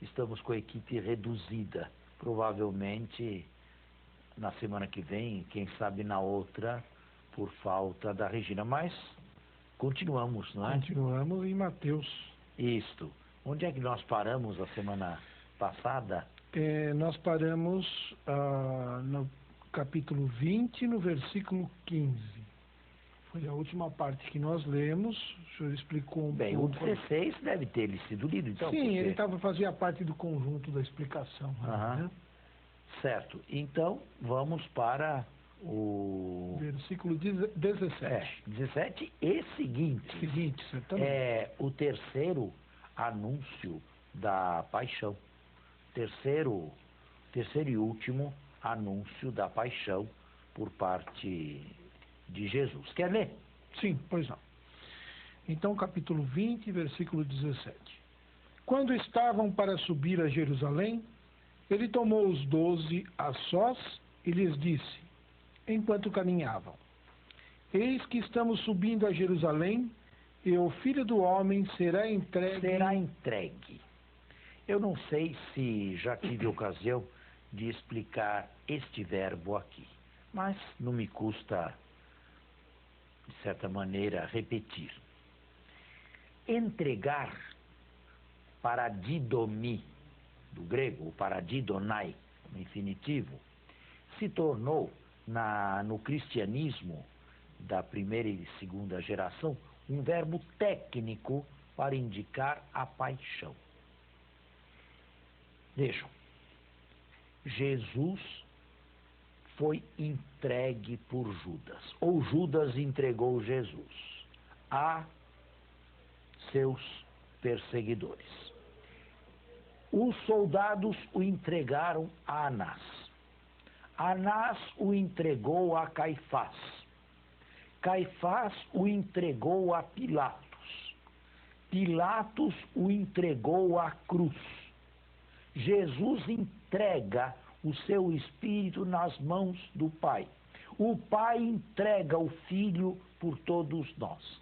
estamos com a equipe reduzida. Provavelmente na semana que vem, quem sabe na outra, por falta da Regina. Mas continuamos, não é? Continuamos em Mateus. Isto. Onde é que nós paramos a semana passada? Nós paramos no capítulo 20, no versículo 15. Foi a última parte que nós lemos. O senhor explicou Bem, pouco. o 16 deve ter sido lido, então. Sim, ele fazia parte do conjunto da explicação. Né? Certo. Então, vamos para o... versículo 17. 17 e seguinte. Seguinte, certamente. É o terceiro anúncio da paixão. Terceiro e último anúncio da paixão por parte de Jesus. Quer ler? Sim, pois não. Então, capítulo 20, versículo 17. Quando estavam para subir a Jerusalém, ele tomou os 12 a sós e lhes disse, enquanto caminhavam, eis que estamos subindo a Jerusalém, e o Filho do Homem será entregue. Eu não sei se já tive ocasião de explicar este verbo aqui, mas não me custa, de certa maneira, repetir. Entregar, paradidomi, do grego, paradidonai, no infinitivo, se tornou, no cristianismo da primeira e segunda geração, um verbo técnico para indicar a paixão. Vejam, Jesus foi entregue por Judas, ou Judas entregou Jesus a seus perseguidores. Os soldados o entregaram a Anás. Anás o entregou a Caifás. Caifás o entregou a Pilatos. Pilatos o entregou à cruz. Jesus entrega o seu espírito nas mãos do Pai. O Pai entrega o Filho por todos nós.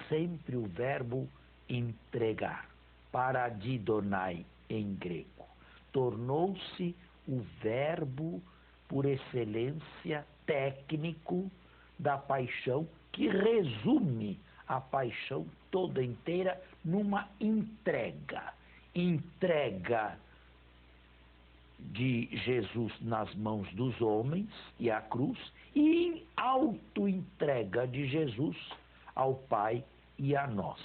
Sempre o verbo entregar, paradidonai em grego, tornou-se o verbo por excelência técnico da paixão, que resume a paixão toda inteira numa entrega. Entrega de Jesus nas mãos dos homens e à cruz, e auto-entrega de Jesus ao Pai e a nós.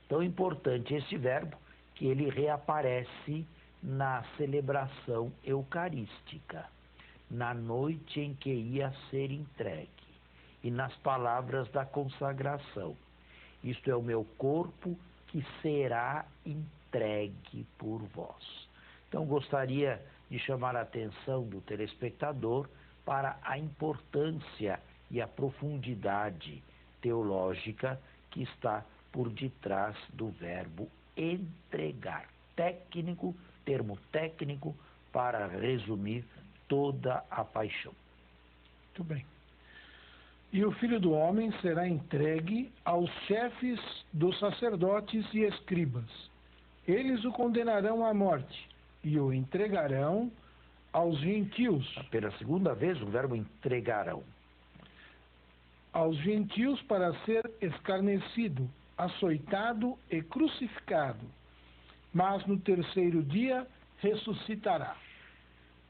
Tão importante esse verbo que ele reaparece na celebração eucarística, na noite em que ia ser entregue, e nas palavras da consagração. Isto é o meu corpo que será entregue por vós. Então, gostaria de chamar a atenção do telespectador para a importância e a profundidade teológica que está por detrás do verbo entregar. Técnico, termo técnico para resumir toda a paixão. Muito bem. E o Filho do Homem será entregue aos chefes dos sacerdotes e escribas. Eles o condenarão à morte e o entregarão aos gentios. Pela segunda vez o verbo entregarão. Aos gentios para ser escarnecido, açoitado e crucificado. Mas no terceiro dia ressuscitará.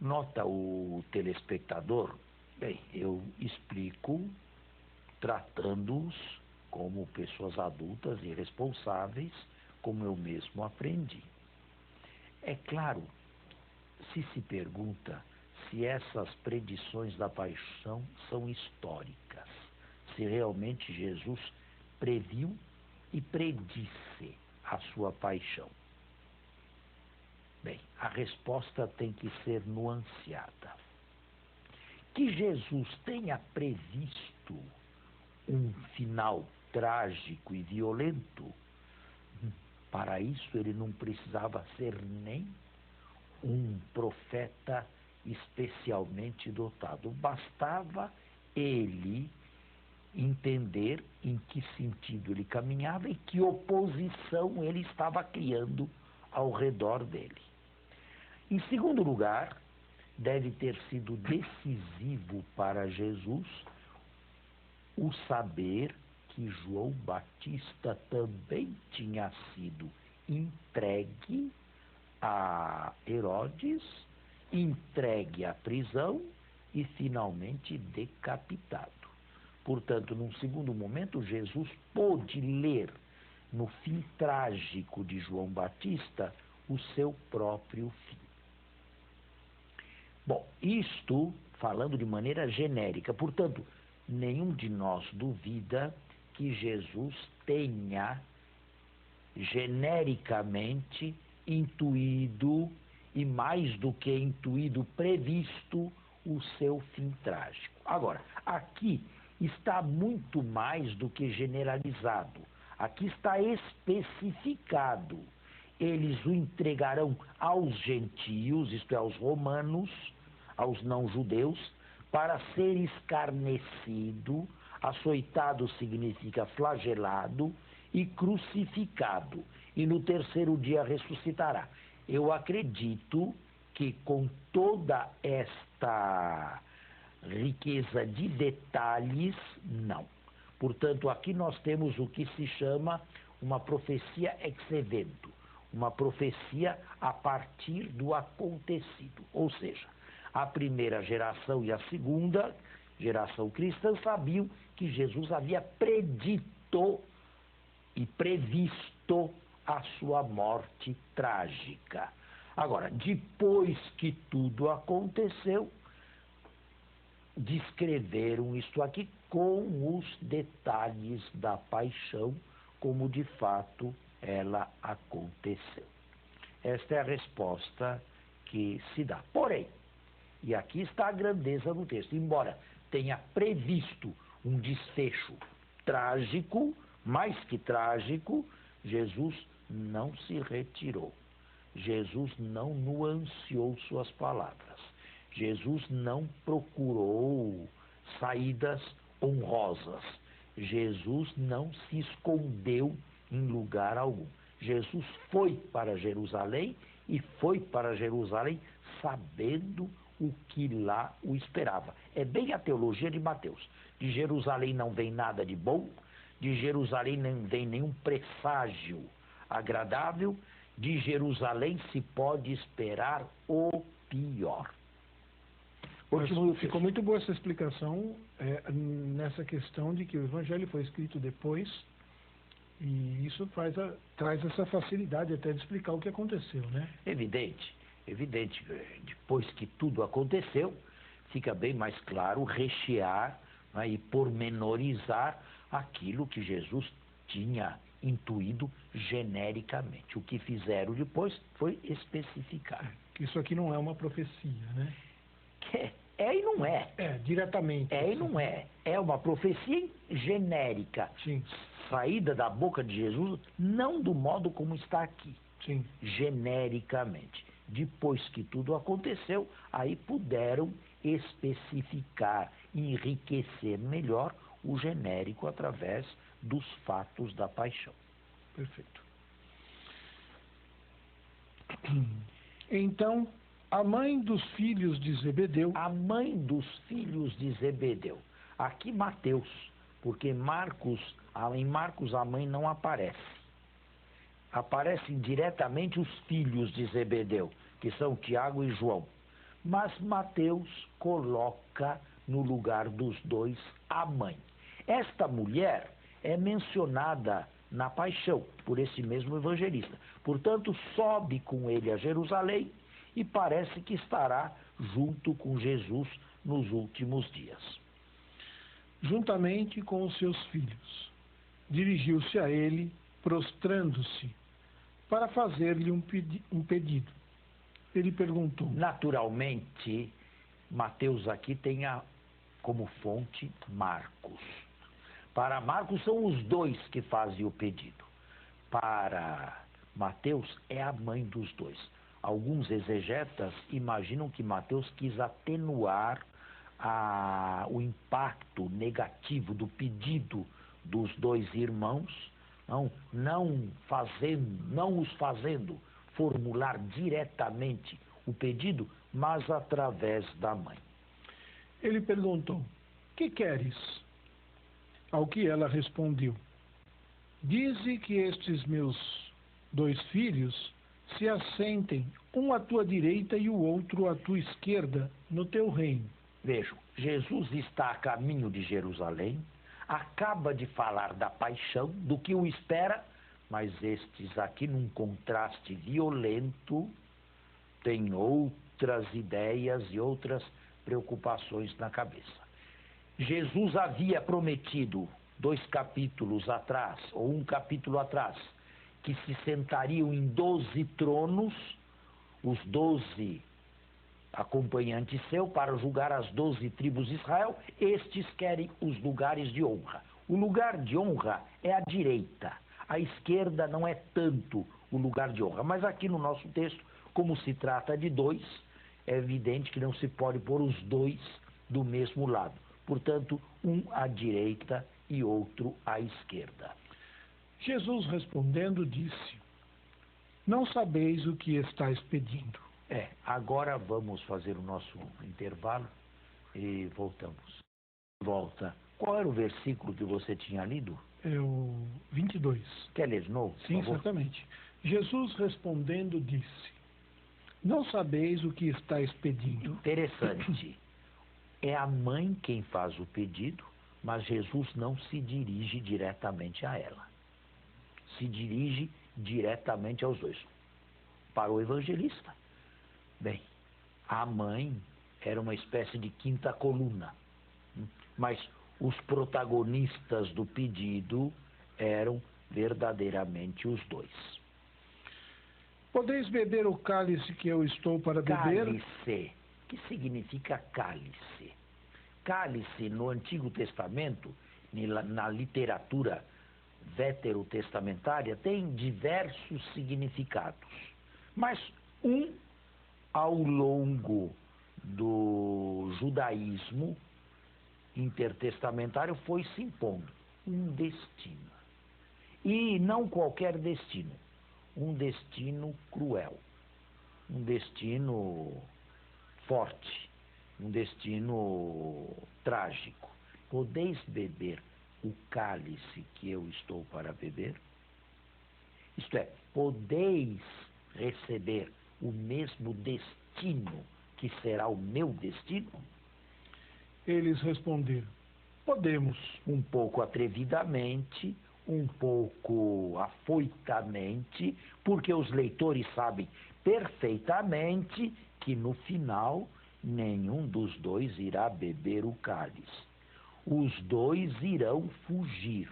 Nota o telespectador? Bem, eu explico tratando-os como pessoas adultas e responsáveis, como eu mesmo aprendi. É claro, se pergunta se essas predições da paixão são históricas, se realmente Jesus previu e predisse a sua paixão. Bem, a resposta tem que ser nuanceada. Que Jesus tenha previsto um final trágico e violento, para isso ele não precisava ser nem um profeta especialmente dotado. Bastava ele entender em que sentido ele caminhava e que oposição ele estava criando ao redor dele. Em segundo lugar, deve ter sido decisivo para Jesus o saber que João Batista também tinha sido entregue a Herodes, entregue à prisão e finalmente decapitado. Portanto, num segundo momento, Jesus pôde ler no fim trágico de João Batista o seu próprio fim. Bom, isto falando de maneira genérica, portanto, nenhum de nós duvida que Jesus tenha genericamente intuído, e mais do que intuído, previsto o seu fim trágico. Agora, aqui está muito mais do que generalizado. Aqui está especificado. Eles o entregarão aos gentios, isto é, aos romanos, aos não-judeus, para ser escarnecido, açoitado significa flagelado, e crucificado, e no terceiro dia ressuscitará. Eu acredito que com toda esta riqueza de detalhes, não. Portanto, aqui nós temos o que se chama uma profecia ex evento, uma profecia a partir do acontecido. Ou seja, a primeira geração e a segunda geração cristã sabiam que Jesus havia predito e previsto a sua morte trágica. Agora, depois que tudo aconteceu, descreveram isto aqui com os detalhes da paixão, como de fato ela aconteceu. Esta é a resposta que se dá. Porém, e aqui está a grandeza do texto, embora tenha previsto um desfecho trágico, mais que trágico, Jesus não se retirou. Jesus não nuanceou suas palavras. Jesus não procurou saídas honrosas. Jesus não se escondeu em lugar algum. Jesus foi para Jerusalém e foi para Jerusalém sabendo o que lá o esperava. É bem a teologia de Mateus. De Jerusalém não vem nada de bom, de Jerusalém não vem nenhum presságio agradável, de Jerusalém se pode esperar o pior. Ficou muito boa essa explicação nessa questão de que o Evangelho foi escrito depois, e isso traz essa facilidade até de explicar o que aconteceu, né? Evidente. Depois que tudo aconteceu, fica bem mais claro rechear, né, e pormenorizar aquilo que Jesus tinha intuído genericamente. O que fizeram depois foi especificar. Isso aqui não é uma profecia, né? É e não é. Diretamente. É e não é. É uma profecia genérica. Sim. Saída da boca de Jesus, não do modo como está aqui. Sim. Genericamente. Depois que tudo aconteceu, aí puderam especificar, enriquecer melhor o genérico através dos fatos da paixão. Perfeito. Então, a mãe dos filhos de Zebedeu. A mãe dos filhos de Zebedeu. Aqui Mateus, porque em Marcos a mãe não aparece. Aparecem diretamente os filhos de Zebedeu, que são Tiago e João. Mas Mateus coloca no lugar dos dois a mãe. Esta mulher é mencionada na paixão por esse mesmo evangelista. Portanto, sobe com ele a Jerusalém e parece que estará junto com Jesus nos últimos dias. Juntamente com os seus filhos, dirigiu-se a ele, prostrando-se, para fazer-lhe um pedido. Ele perguntou. Naturalmente, Mateus aqui tem como fonte Marcos. Para Marcos são os dois que fazem o pedido. Para Mateus é a mãe dos dois. Alguns exegetas imaginam que Mateus quis atenuar o impacto negativo do pedido dos dois irmãos, não os fazendo formular diretamente o pedido, mas através da mãe. Ele perguntou: que queres? Ao que ela respondeu: dize que estes meus 2 filhos se assentem, um à tua direita e o outro à tua esquerda, no teu reino. Vejam, Jesus está a caminho de Jerusalém, acaba de falar da paixão, do que o espera, mas estes aqui, num contraste violento, têm outras ideias e outras preocupações na cabeça. Jesus havia prometido 2 capítulos atrás, ou 1 capítulo atrás, que se sentariam em 12 tronos, os 12 acompanhantes seu, para julgar as 12 tribos de Israel. Estes querem os lugares de honra. O lugar de honra é à direita, a esquerda não é tanto o lugar de honra. Mas aqui no nosso texto, como se trata de 2, é evidente que não se pode pôr os 2 do mesmo lado. Portanto, um à direita e outro à esquerda. Jesus respondendo disse: não sabeis o que estáis pedindo. Agora vamos fazer o nosso intervalo e voltamos. Volta. Qual era o versículo que você tinha lido? É o 22. Quer ler de novo? Sim, certamente. Jesus respondendo disse: não sabeis o que estáis pedindo. Interessante. É a mãe quem faz o pedido, mas Jesus não se dirige diretamente a ela. Se dirige diretamente aos 2. Para o evangelista, bem, a mãe era uma espécie de quinta coluna, mas os protagonistas do pedido eram verdadeiramente os 2. Podeis beber o cálice que eu estou para beber? Cálice. O que significa cálice? Cálice, no Antigo Testamento, na literatura veterotestamentária, tem diversos significados. Mas ao longo do judaísmo intertestamentário, foi se impondo um destino. E não qualquer destino, um destino cruel, um destino forte, um destino trágico. Podeis beber o cálice que eu estou para beber? Isto é, podeis receber o mesmo destino que será o meu destino? Eles responderam: podemos. Um pouco atrevidamente, um pouco afoitamente, porque os leitores sabem perfeitamente que no final nenhum dos 2 irá beber o cálice. Os 2 irão fugir,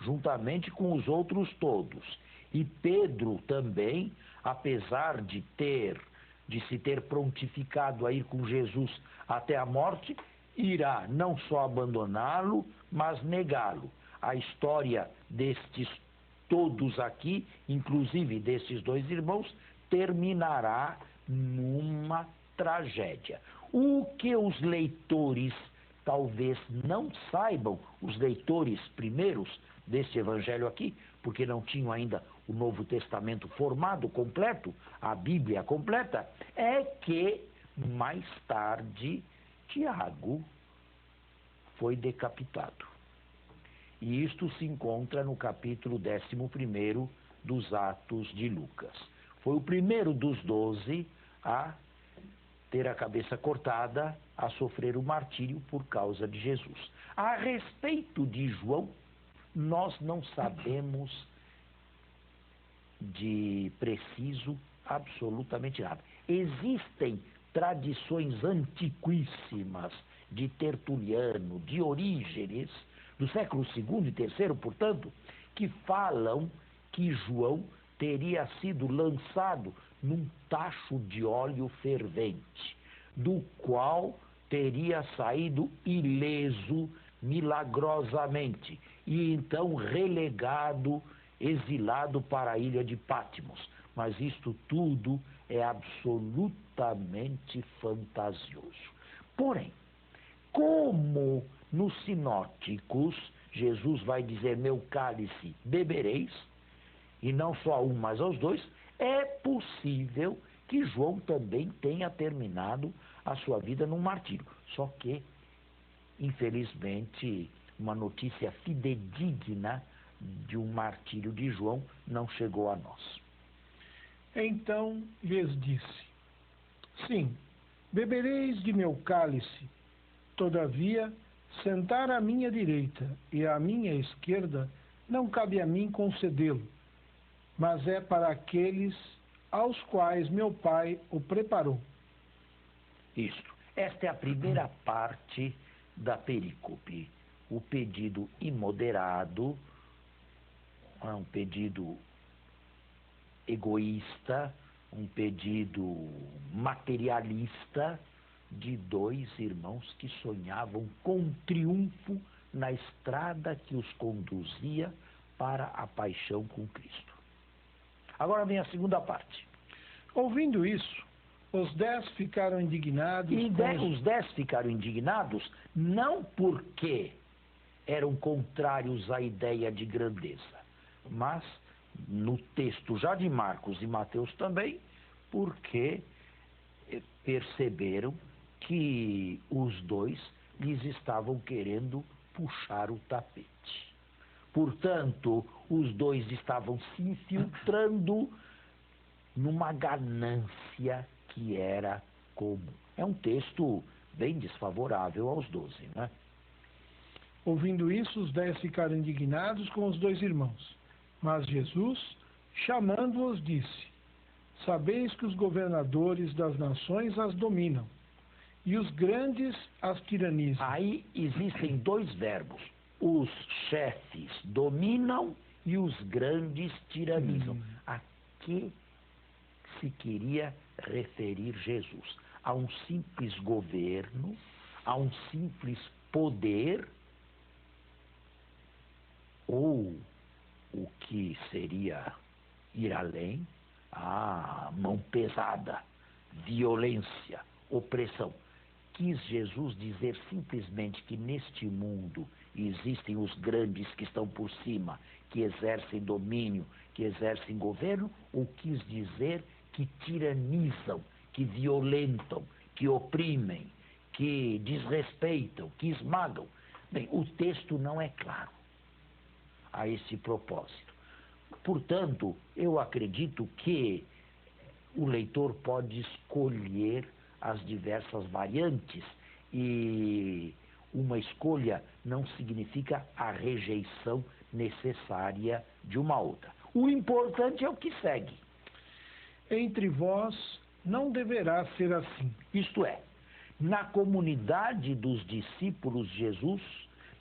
juntamente com os outros todos. E Pedro também, apesar de se ter prontificado a ir com Jesus até a morte, irá não só abandoná-lo, mas negá-lo. A história destes todos aqui, inclusive destes 2 irmãos, terminará numa tragédia. O que os leitores talvez não saibam, os leitores primeiros deste evangelho aqui, porque não tinham ainda o Novo Testamento formado, completo, a Bíblia completa, é que mais tarde Tiago foi decapitado. E isto se encontra no capítulo 11 dos Atos de Lucas. Foi o primeiro dos 12 a ter a cabeça cortada, a sofrer o martírio por causa de Jesus. A respeito de João, nós não sabemos de preciso absolutamente nada. Existem tradições antiquíssimas de Tertuliano, de Orígenes, do século II e III, portanto, que falam que João teria sido lançado num tacho de óleo fervente, do qual teria saído ileso milagrosamente, e então relegado, exilado para a ilha de Patmos. Mas isto tudo é absolutamente fantasioso. Porém, como nos sinóticos Jesus vai dizer: meu cálice bebereis, e não só a um, mas aos 2, É possível que João também tenha terminado a sua vida num martírio. Só que, infelizmente, uma notícia fidedigna de um martírio de João não chegou a nós. Então lhes disse: sim, bebereis de meu cálice, todavia, sentar à minha direita e à minha esquerda não cabe a mim concedê-lo, mas é para aqueles aos quais meu Pai o preparou. Isto. Esta é a primeira parte da perícope. O pedido imoderado, um pedido egoísta, um pedido materialista de dois irmãos que sonhavam com triunfo na estrada que os conduzia para a paixão com Cristo. Agora vem a segunda parte. Ouvindo isso, os 10 ficaram indignados. E os 10 ficaram indignados não porque eram contrários à ideia de grandeza, mas no texto já de Marcos e Mateus também, porque perceberam que os dois lhes estavam querendo puxar o tapete. Portanto, os dois estavam se infiltrando numa ganância que era comum. É um texto bem desfavorável aos 12, né? Ouvindo isso, os 10 ficaram indignados com os 2 irmãos. Mas Jesus, chamando-os, disse: sabeis que os governadores das nações as dominam, e os grandes as tiranizam. Aí existem 2 verbos. Os chefes dominam e os grandes tiranizam. A que se queria referir Jesus? A um simples governo, a um simples poder, ou o que seria ir além, a mão pesada, violência, opressão. Quis Jesus dizer simplesmente que neste mundo existem os grandes que estão por cima, que exercem domínio, que exercem governo, ou quis dizer que tiranizam, que violentam, que oprimem, que desrespeitam, que esmagam? Bem, o texto não é claro a esse propósito. Portanto, eu acredito que o leitor pode escolher as diversas variantes, e uma escolha não significa a rejeição necessária de uma outra. O importante é o que segue. Entre vós não deverá ser assim. Isto é, na comunidade dos discípulos de Jesus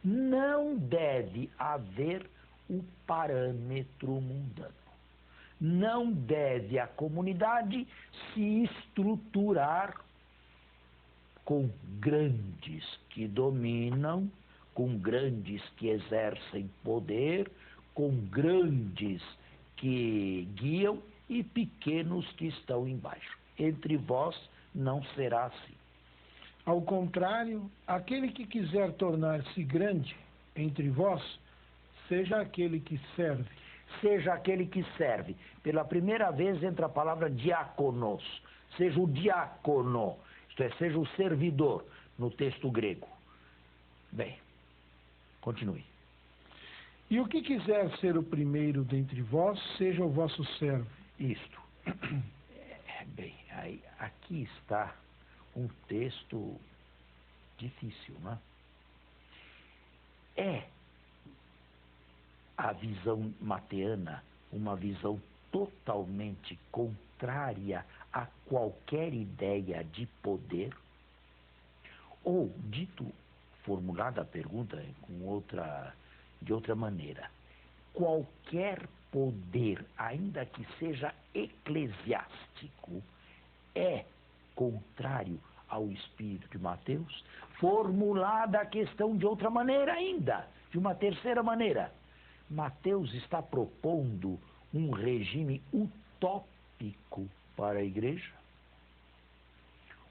não deve haver o parâmetro mundano. Não deve a comunidade se estruturar com grandes que dominam, com grandes que exercem poder, com grandes que guiam e pequenos que estão embaixo. Entre vós não será assim. Ao contrário, aquele que quiser tornar-se grande entre vós, seja aquele que serve. Seja aquele que serve. Pela primeira vez entra a palavra diáconos. Seja o diácono, isto é, seja o servidor, no texto grego. Bem, continue. E o que quiser ser o primeiro dentre vós, seja o vosso servo. Isto. Bem, aí, aqui está um texto difícil, não é? É a visão mateana uma visão totalmente contrária a qualquer ideia de poder? Ou, formulada a pergunta de outra maneira, qualquer poder, ainda que seja eclesiástico, é contrário ao espírito de Mateus? Formulada a questão de outra maneira ainda, de uma terceira maneira, Mateus está propondo um regime utópico para a igreja?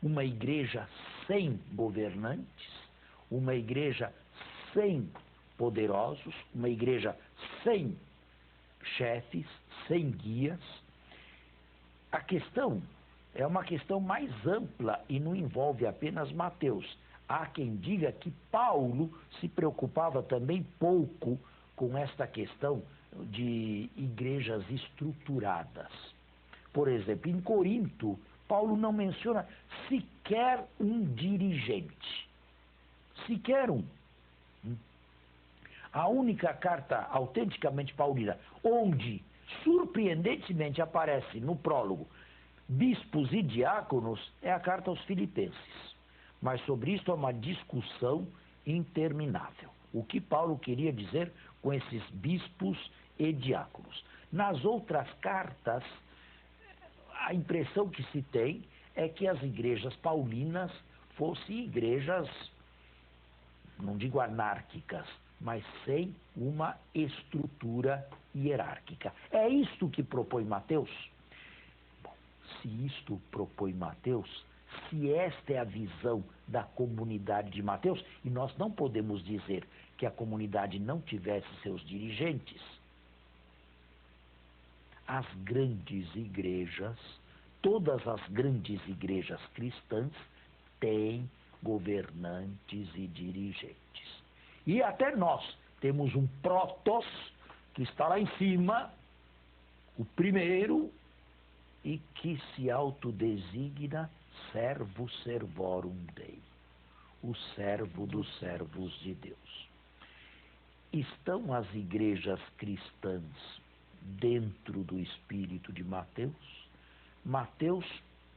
Uma igreja sem governantes, uma igreja sem poderosos, uma igreja sem chefes, sem guias. a questão é uma questão mais ampla e não envolve apenas Mateus. Há quem diga que Paulo se preocupava também pouco com esta questão de igrejas estruturadas. Por exemplo, em Corinto, Paulo não menciona sequer um dirigente. Sequer um. A única carta autenticamente paulina, onde surpreendentemente aparece no prólogo bispos e diáconos, é a carta aos Filipenses. Mas sobre isso há uma discussão interminável. O que Paulo queria dizer com esses bispos e diáconos? Nas outras cartas, a impressão que se tem é que as igrejas paulinas fossem igrejas, não digo anárquicas, mas sem uma estrutura hierárquica. É isto que propõe Mateus? Bom, se isto propõe Mateus, se esta é a visão da comunidade de Mateus, e nós não podemos dizer que a comunidade não tivesse seus dirigentes, as grandes igrejas, todas as grandes igrejas cristãs têm governantes e dirigentes. E até nós temos um protos que está lá em cima, o primeiro, e que se autodesigna servo servorum Dei, o servo dos servos de Deus. Estão as igrejas cristãs dentro do espírito de Mateus? Mateus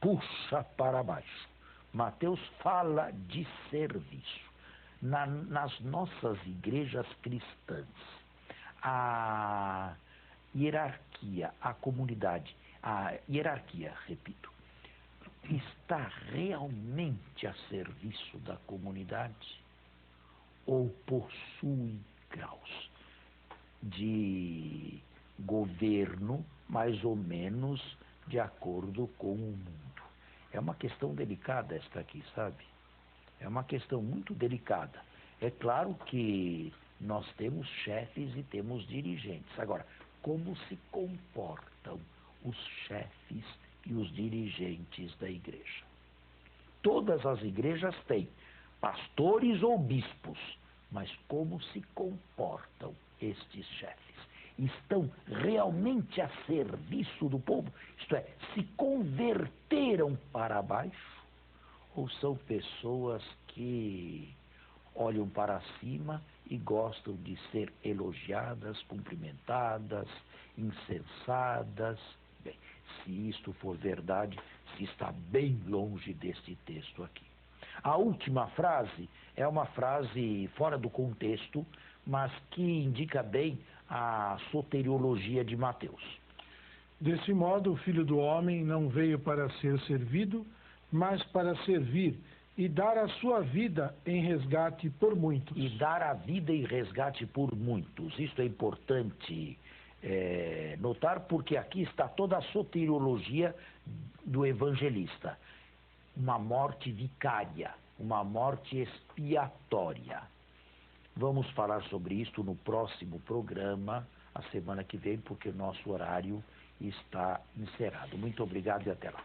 puxa para baixo. Mateus fala de serviço. Nas nossas igrejas cristãs, a hierarquia, a comunidade, a hierarquia, repito, está realmente a serviço da comunidade ou possui graus de governo mais ou menos de acordo com o mundo? É uma questão delicada esta aqui, sabe? É uma questão muito delicada. É claro que nós temos chefes e temos dirigentes. Agora, como se comportam os chefes e os dirigentes da igreja? Todas as igrejas têm pastores ou bispos, mas como se comportam estes chefes? Estão realmente a serviço do povo? Isto é, se converteram para baixo? Ou são pessoas que olham para cima e gostam de ser elogiadas, cumprimentadas, incensadas? Bem, se isto for verdade, se está bem longe deste texto aqui. A última frase é uma frase fora do contexto, mas que indica bem a soteriologia de Mateus. Desse modo, o Filho do Homem não veio para ser servido, mas para servir e dar a sua vida em resgate por muitos. E dar a vida em resgate por muitos. Isto é importante notar, porque aqui está toda a soteriologia do evangelista. Uma morte vicária, uma morte expiatória. Vamos falar sobre isto no próximo programa, a semana que vem, porque o nosso horário está encerrado. Muito obrigado e até lá.